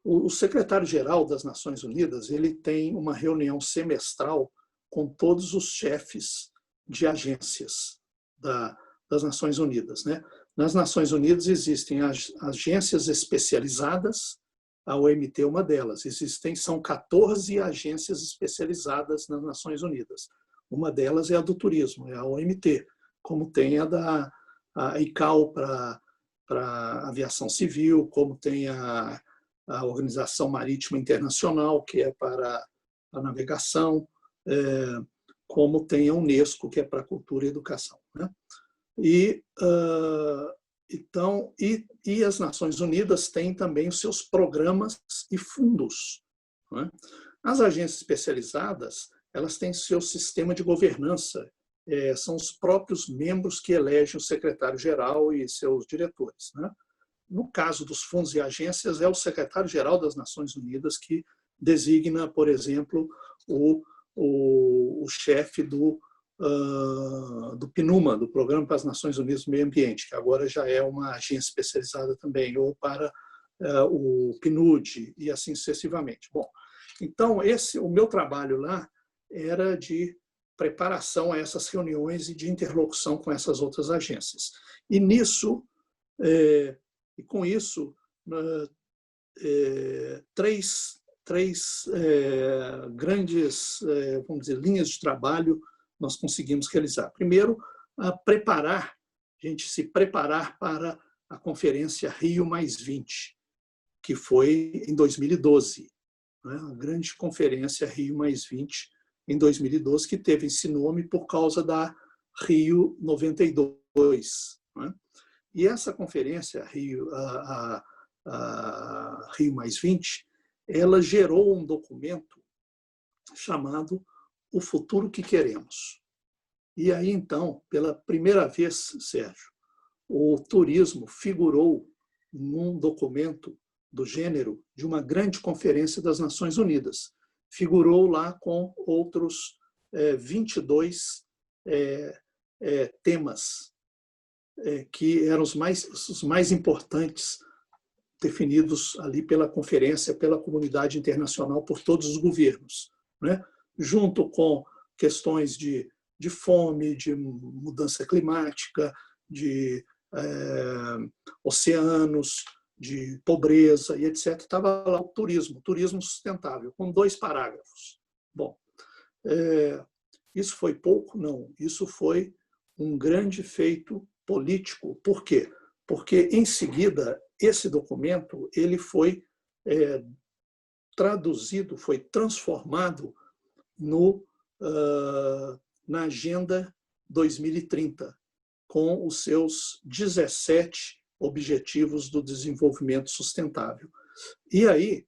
o secretário-geral das Nações Unidas, ele tem uma reunião semestral com todos os chefes de agências das Nações Unidas, né? Nas Nações Unidas existem agências especializadas, a OMT é uma delas. São 14 agências especializadas nas Nações Unidas. Uma delas é a do turismo, é a OMT, como tem a ICAO para aviação civil, como tem a Organização Marítima Internacional, que é para a navegação, como tem a Unesco, que é para a cultura e educação, né? Então, as Nações Unidas têm também os seus programas e fundos, né? As agências especializadas, elas têm seu sistema de governança, são os próprios membros que elegem o secretário-geral e seus diretores, né? No caso dos fundos e agências, é o secretário-geral das Nações Unidas que designa, por exemplo, o chefe do PNUMA, do Programa para as Nações Unidas do Meio Ambiente, que agora já é uma agência especializada também, ou para o PNUD, e assim sucessivamente. Bom, então, o meu trabalho lá era de preparação a essas reuniões e de interlocução com essas outras agências. E com isso, três grandes, vamos dizer, linhas de trabalho nós conseguimos realizar. Primeiro, a gente se preparar para a Conferência Rio+20, que foi em 2012, né? A grande Conferência Rio+20 em 2012, que teve esse nome por causa da Rio 92, né? E essa conferência, a Rio+20, ela gerou um documento chamado O Futuro que Queremos. E aí, então, pela primeira vez, Sérgio, o turismo figurou num documento do gênero de uma grande conferência das Nações Unidas. Figurou lá com outros 22 temas que eram os mais importantes, definidos ali pela conferência, pela comunidade internacional, por todos os governos, né? Junto com questões de fome, de mudança climática, de oceanos, de pobreza e etc. Estava lá o turismo sustentável, com 2 parágrafos. Bom, Isso foi pouco? Não. Isso foi um grande feito político. Por quê? Porque, em seguida, esse documento ele foi traduzido, foi transformado no, na Agenda 2030, com os seus 17 Objetivos do Desenvolvimento Sustentável. E aí,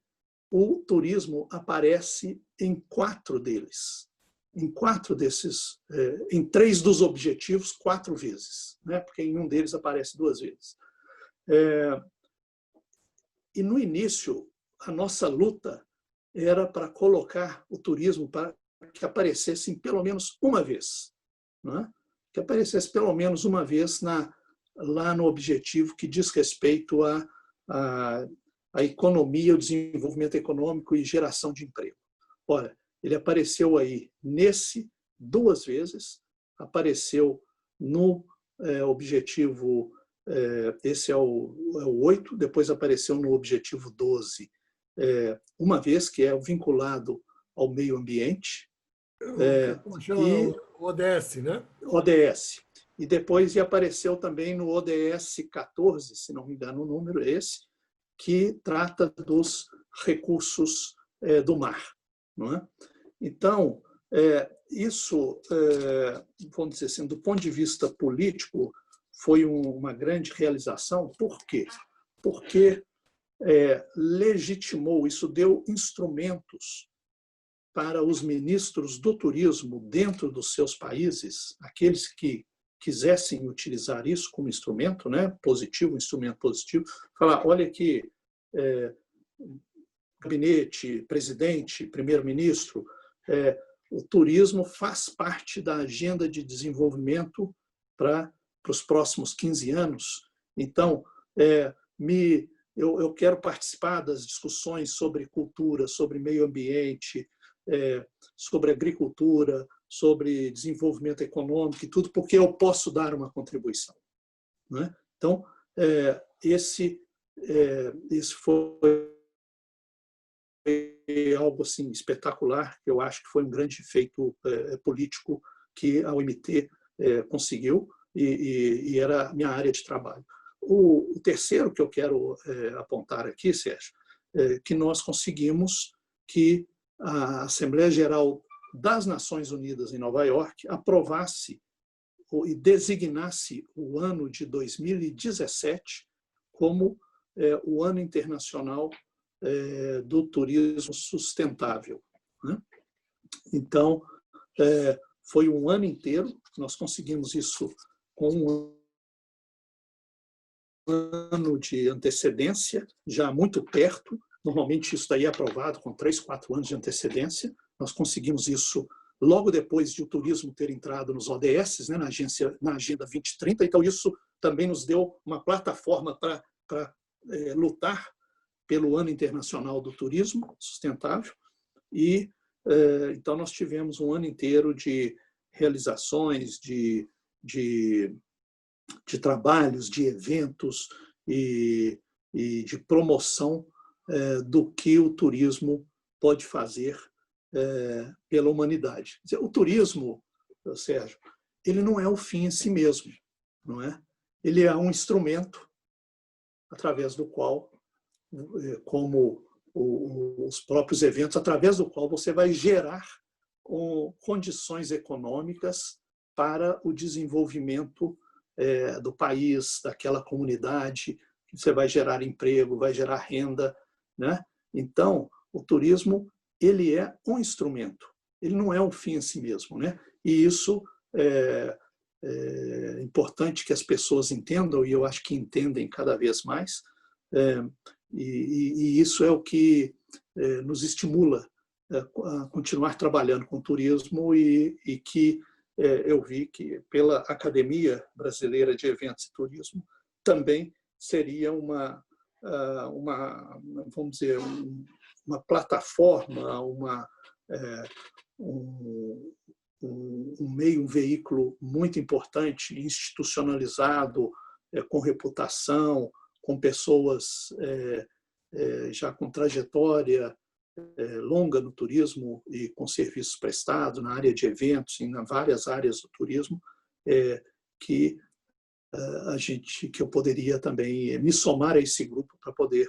o turismo aparece em 4 deles. Em 4 desses, em 3 dos objetivos, 4 vezes, né? Porque em um deles aparece 2 vezes. E no início, a nossa luta era para colocar o turismo para que aparecesse pelo menos uma vez, né? Que aparecesse pelo menos uma vez lá no objetivo que diz respeito à economia, o desenvolvimento econômico e geração de emprego. Ora, ele apareceu aí nesse 2 vezes, apareceu no objetivo, esse é o 8, depois apareceu no objetivo 12, uma vez, que é vinculado ao meio ambiente. Como chama? E O ODS, né? ODS. E depois apareceu também no ODS 14, se não me engano o número é esse, que trata dos recursos do mar. Não é? Então, isso, vamos dizer assim, do ponto de vista político, foi uma grande realização. Por quê? Porque legitimou, isso deu instrumentos para os ministros do turismo dentro dos seus países, aqueles que quisessem utilizar isso como instrumento, né, positivo, instrumento positivo, falar, olha aqui, gabinete, presidente, primeiro-ministro, o turismo faz parte da agenda de desenvolvimento para os próximos 15 anos. Então, eu quero participar das discussões sobre cultura, sobre meio ambiente, sobre agricultura, sobre desenvolvimento econômico e tudo, porque eu posso dar uma contribuição. Né? Então, esse foi algo assim espetacular, que eu acho que foi um grande feito político que a OMT conseguiu e era a minha área de trabalho. O terceiro que eu quero apontar aqui, Sérgio, que nós conseguimos que a Assembleia Geral das Nações Unidas em Nova York aprovasse e designasse o ano de 2017 como o Ano Internacional do Turismo Sustentável. Né? Então, foi um ano inteiro, nós conseguimos isso com um ano de antecedência, já muito perto. Normalmente isso daí é aprovado com 3, 4 anos de antecedência. Nós conseguimos isso logo depois de o turismo ter entrado nos ODS, né, na Agenda 2030. Então isso também nos deu uma plataforma para lutar pelo Ano Internacional do Turismo Sustentável. E então nós tivemos um ano inteiro de realizações, de trabalhos, de eventos e de promoção do que o turismo pode fazer pela humanidade. O turismo, Sérgio, ele não é o fim em si mesmo, não é? Ele é um instrumento através do qual, como os próprios eventos, através do qual você vai gerar condições econômicas para o desenvolvimento do país, daquela comunidade, você vai gerar emprego, vai gerar renda, né? Então, o turismo, ele é um instrumento, ele não é um fim em si mesmo, né? E isso é importante que as pessoas entendam, e eu acho que entendem cada vez mais, e isso é o que nos estimula a continuar trabalhando com turismo e que eu vi que pela Academia Brasileira de Eventos e Turismo também seria vamos dizer, uma plataforma, um meio, um veículo muito importante, institucionalizado, com reputação, com pessoas já com trajetória longa no turismo e com serviços prestados na área de eventos, em várias áreas do turismo, que que eu poderia também me somar a esse grupo para poder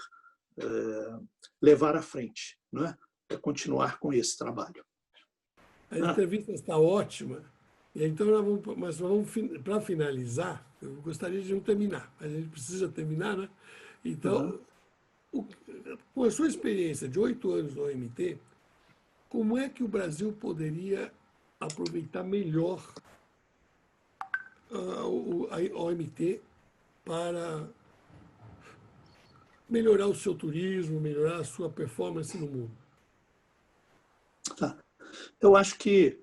levar à frente, não é? Para continuar com esse trabalho. A entrevista está ótima. E então, mas vamos para finalizar, eu gostaria de não terminar, mas a gente precisa terminar, né? Então, com a sua experiência de 8 anos no OMT, como é que o Brasil poderia aproveitar melhor a OMT para melhorar o seu turismo, melhorar a sua performance no mundo? Tá. Eu acho que,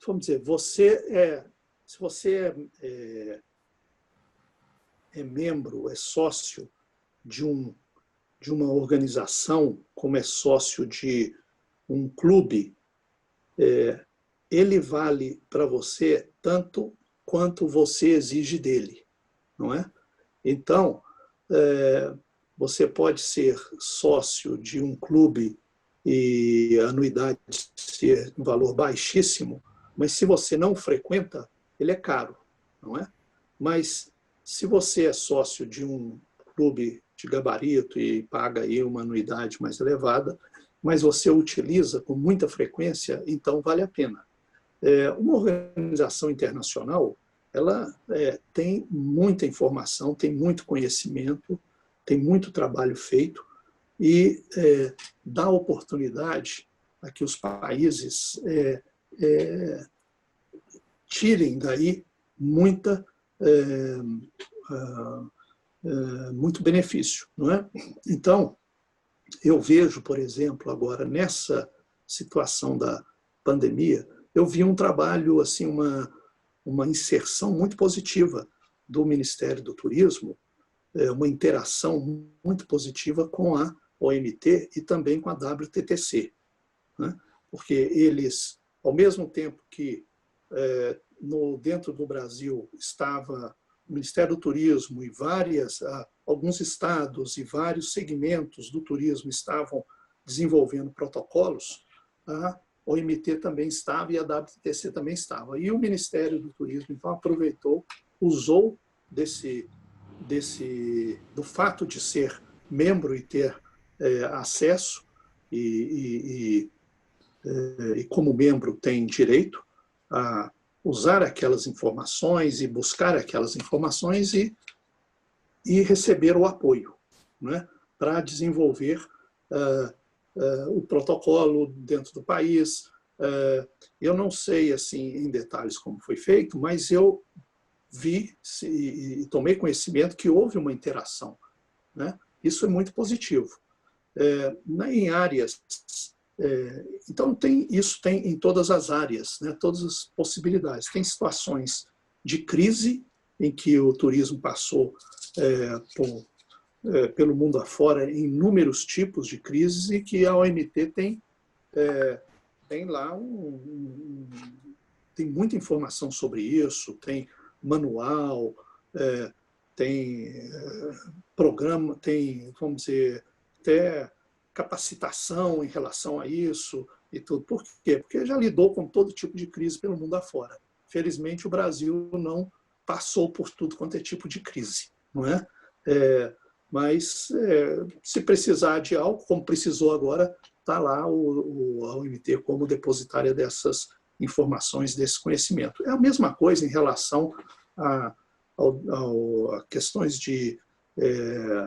vamos dizer, se você é membro, é sócio de uma organização, como é sócio de um clube, ele vale para você tanto quanto você exige dele, não é? Então, você pode ser sócio de um clube e a anuidade ser um valor baixíssimo, mas se você não frequenta, ele é caro, não é? Mas se você é sócio de um clube de gabarito e paga aí uma anuidade mais elevada, mas você utiliza com muita frequência, então vale a pena. Uma organização internacional, ela tem muita informação, tem muito conhecimento, tem muito trabalho feito e dá oportunidade a que os países tirem daí muito benefício, não é? Então, eu vejo, por exemplo, agora nessa situação da pandemia, eu vi um trabalho, assim, uma inserção muito positiva do Ministério do Turismo, uma interação muito positiva com a OMT e também com a WTTC, né? Porque eles, ao mesmo tempo que dentro do Brasil estava o Ministério do Turismo e alguns estados e vários segmentos do turismo estavam desenvolvendo protocolos, a OMT também estava e a WTTC também estava. E o Ministério do Turismo, então, aproveitou, usou do fato de ser membro e ter acesso e como membro tem direito a usar aquelas informações e buscar aquelas informações e receber o apoio, né, para desenvolver o protocolo dentro do país. Eu não sei assim em detalhes como foi feito, mas eu vi e tomei conhecimento que houve uma interação, né? Isso é muito positivo. Em áreas, então isso tem em todas as áreas, né? Todas as possibilidades. Tem situações de crise em que o turismo passou pelo mundo afora em inúmeros tipos de crises e que a OMT tem lá tem muita informação sobre isso, tem manual, tem programa, tem, vamos dizer, até capacitação em relação a isso e tudo. Por quê? Porque já lidou com todo tipo de crise pelo mundo afora. Felizmente, o Brasil não passou por tudo quanto é tipo de crise, não é? Mas se precisar de algo, como precisou agora, está lá a OMT como depositária dessas informações, desse conhecimento. É a mesma coisa em relação a questões de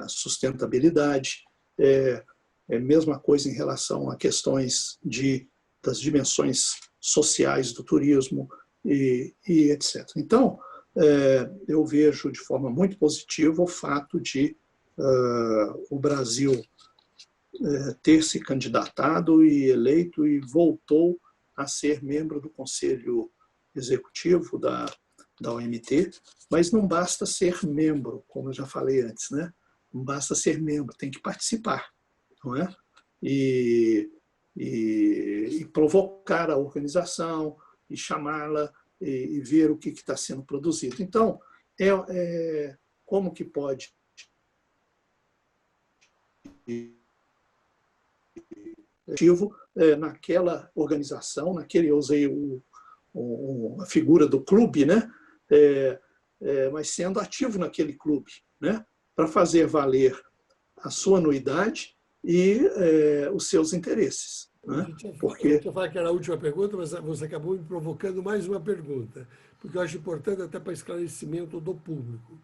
sustentabilidade, é a mesma coisa em relação a questões das dimensões sociais do turismo e etc. Então, eu vejo de forma muito positiva o fato de o Brasil ter se candidatado e eleito e voltou a ser membro do Conselho Executivo da OMT, mas não basta ser membro, como eu já falei antes, né? Não basta ser membro, tem que participar, não é? E provocar a organização, e chamá-la, e ver o que está sendo produzido. Então, como que pode ativo naquela organização, eu usei a figura do clube, né? Mas sendo ativo naquele clube, né? Para fazer valer a sua anuidade e os seus interesses. Né? Eu tinha falado que era a última pergunta, mas você acabou me provocando mais uma pergunta, porque eu acho importante até para esclarecimento do público.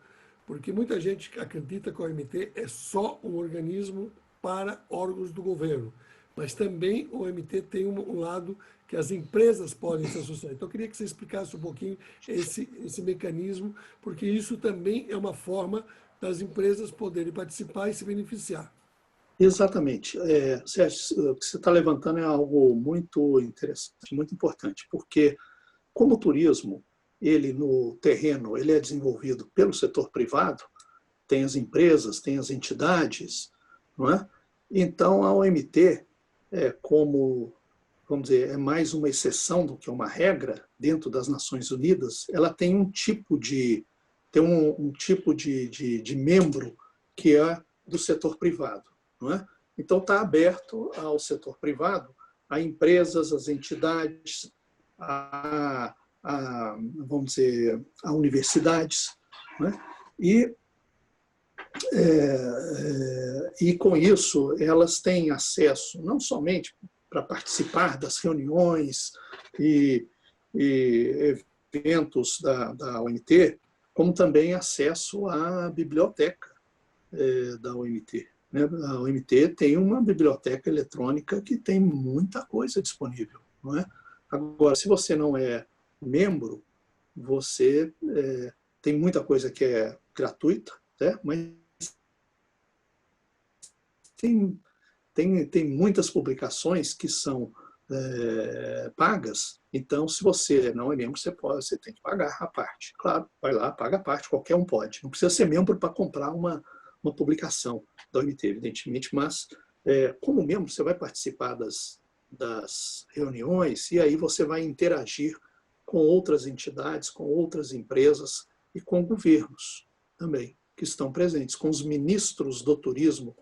Porque muita gente acredita que a OMT é só um organismo para órgãos do governo, mas também o OMT tem um lado que as empresas podem se associar. Então, eu queria que você explicasse um pouquinho esse mecanismo, porque isso também é uma forma das empresas poderem participar e se beneficiar. Exatamente. Sérgio, o que você está levantando é algo muito interessante, muito importante, porque como o turismo, ele no terreno, ele é desenvolvido pelo setor privado, tem as empresas, tem as entidades, não é? Então a OMT como, vamos dizer, é mais uma exceção do que uma regra dentro das Nações Unidas. Ela tem um tipo de membro que é do setor privado, não é? Então está aberto ao setor privado, a empresas, as entidades, vamos dizer, a universidades, né? E com isso elas têm acesso não somente para participar das reuniões e eventos da OMT, como também acesso à biblioteca da OMT. Né? A OMT tem uma biblioteca eletrônica que tem muita coisa disponível. Não é? Agora, se você não é membro, você tem muita coisa que é gratuita, né? Mas tem muitas publicações que são pagas. Então, se você não é membro, você tem que pagar a parte. Claro, vai lá, paga a parte, qualquer um pode. Não precisa ser membro para comprar uma publicação da OMT, evidentemente, mas como membro, você vai participar das reuniões e aí você vai interagir com outras entidades, com outras empresas e com governos também, que estão presentes, com os ministros do turismo,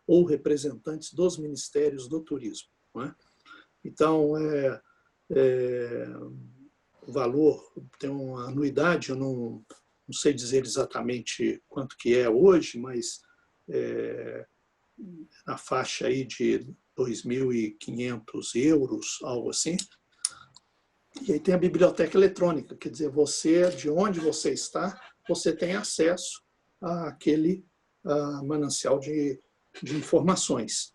ou representantes dos ministérios do turismo. Não é? Então, o valor tem uma anuidade, eu não sei dizer exatamente quanto que é hoje, mas na faixa aí de 2.500 euros, algo assim. E aí tem a biblioteca eletrônica, quer dizer, de onde você está, você tem acesso àquele manancial de informações.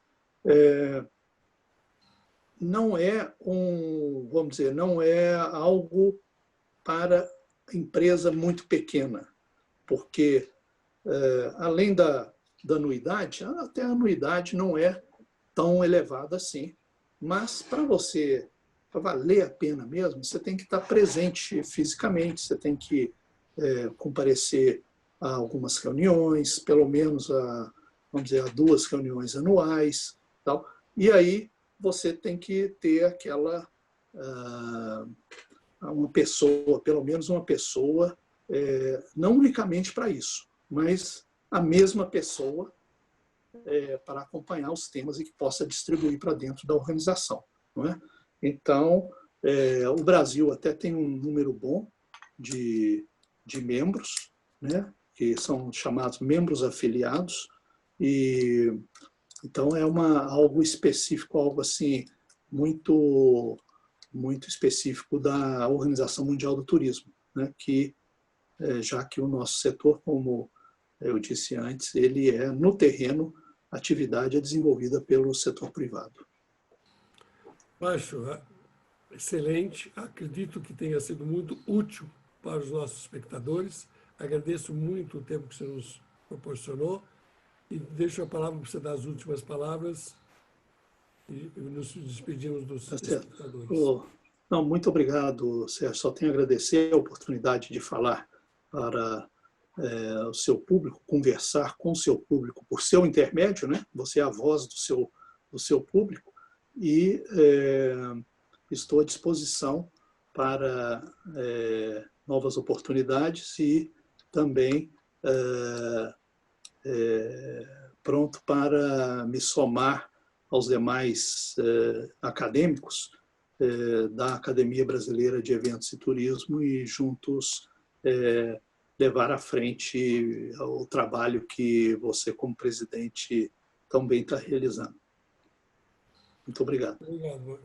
Não é vamos dizer, não é algo para empresa muito pequena, porque além da anuidade, até a anuidade não é tão elevada assim, mas para valer a pena mesmo, você tem que estar presente fisicamente, você tem que comparecer a algumas reuniões, pelo menos vamos dizer, a 2 reuniões anuais, tal. E aí você tem que ter uma pessoa, pelo menos uma pessoa, não unicamente para isso, mas a mesma pessoa para acompanhar os temas e que possa distribuir para dentro da organização. Não é? Então, o Brasil até tem um número bom de membros, né, que são chamados membros afiliados, e então é algo específico, algo assim muito específico da Organização Mundial do Turismo, né, que já que o nosso setor, como eu disse antes, ele no terreno, a atividade é desenvolvida pelo setor privado. Acho excelente, acredito que tenha sido muito útil para os nossos espectadores. Agradeço muito o tempo que você nos proporcionou e deixo a palavra para você dar as últimas palavras e nos despedimos dos espectadores. Não, muito obrigado, Sérgio. Só tenho a agradecer a oportunidade de falar para o seu público, conversar com o seu público por seu intermédio, né? Você é a voz do seu público e estou à disposição para novas oportunidades e também pronto para me somar aos demais acadêmicos da Academia Brasileira de Eventos e Turismo e juntos levar à frente o trabalho que você, como presidente, tão bem está realizando. Muito obrigado. Obrigado.